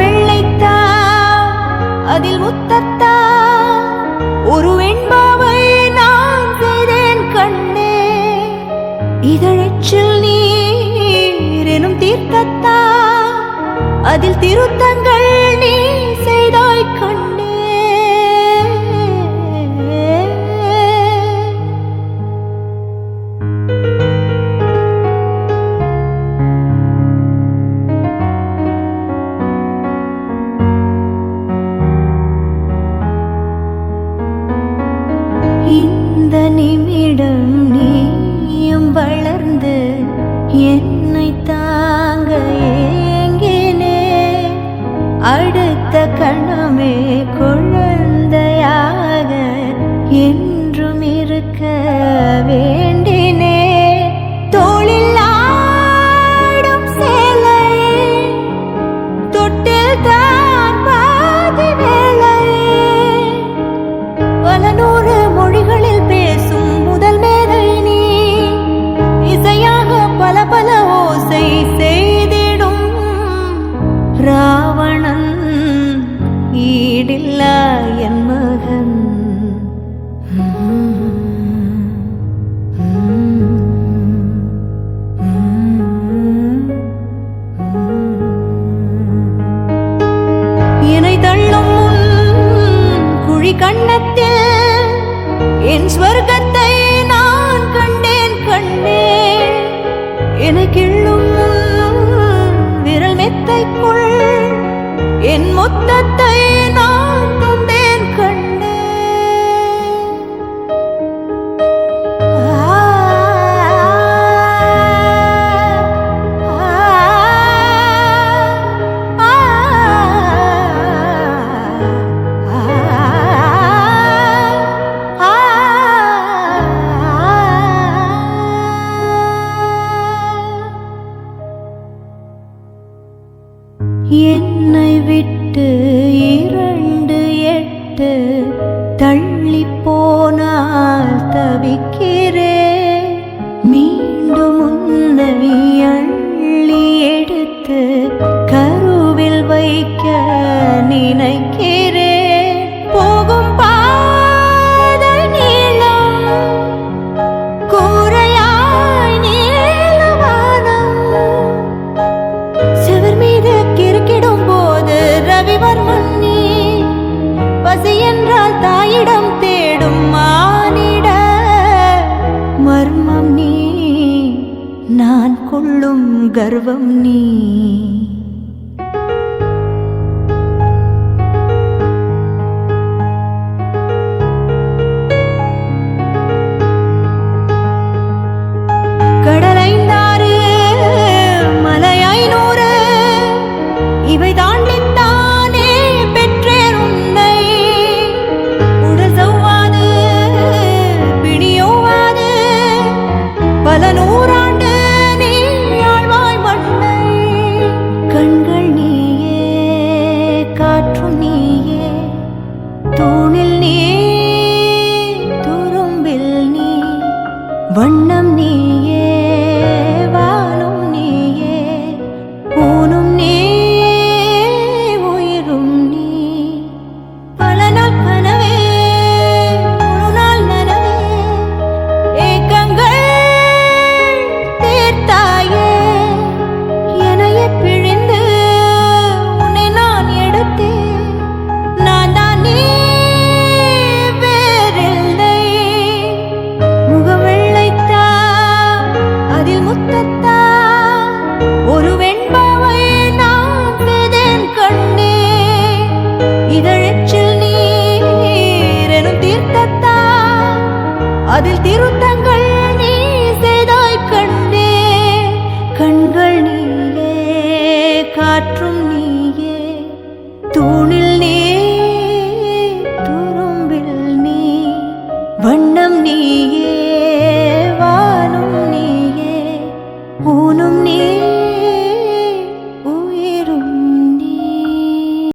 வெள்ளைத்தா அதில் முத்தத்தா ஒரு வெண்பாவை நான் செய்தேன் கண்ணே. இதழச்சில் நீர் எனும் தீர்த்தத்தா அதில் திருத்தங்கள் நீ செய்தாய் கண்ணே. இந்த நிமிடம் நீயும் வளர்ந்து என்னை தாங்க ஏங்கினே. அடுத்த கணமே குழந்தையாக என்றும் இருக்க வேண்டினே. தோளில் ஆடும் சேலை தொட்டில் தான் பாதி வேலை. பல நூறு மொழிகளில் பேசும் முதல் மேதை நீ. இசையாக பல பல ஓசை செய்திடும் ராவணன் ஈடில்லா என் மகன். என்னை தள்ளும் குழி கண்ணத்தில் என் ஸ்வர்க்கத்தை நான் கண்டேன் கண்ணே. எனக்கிள்ளும் விரல் மெத்தைக்குள் என் மொத்தத்தை நான் தந்தேன் கண்ணே. என்னை விட்டு 2 தள்ளி போனால் தவிக்கிறேன். மீண்டும் உன்னை அள்ளி எடுத்து கருவில் வைக்க நினைக்கிறேன். போகும் பாதை நீளம் கூரையாய் நீளவானம். செவர் மீது கிறுக்கிடும் போது ரவிவர்மன் நீ. பசி என்றால் தாயிடம் தேடும் மானிட மர்மம் நீ. நான் கொள்ளும் கர்வம் நீ. கடலைந்தாறு மலை 500 இவை தாண்டித்தானே பெற்றேன் உன்னை. உடல் சவ்வாது பிணியோவாது பல நூறாண்டு நீ ஆழ்வாய் மண்ணை. கண்கள் நீயே காற்று நீயே தூணில் நீ துரும்பில் நீ. வண்ணம் நீயே வானும் நீயே ஊனும் நீ உயிரும் நீ. பல நாள் கனவே ஒரு நாள் நனவே ஏக்கங்கள் தீர்த்தாயே. என்னையே பிழிந்து உன்னை நான் எடுத்தேன். நான் தான் நீ வேறில்லை. முகம் வெள்ளைத்தா அதில் முத்தத்தா ஒரு வெண்பாவை நான் செய்தேன் கண்ணே. இதழச்சில் நீர் எனும் தீர்த்தத்தா அதில் திருத்த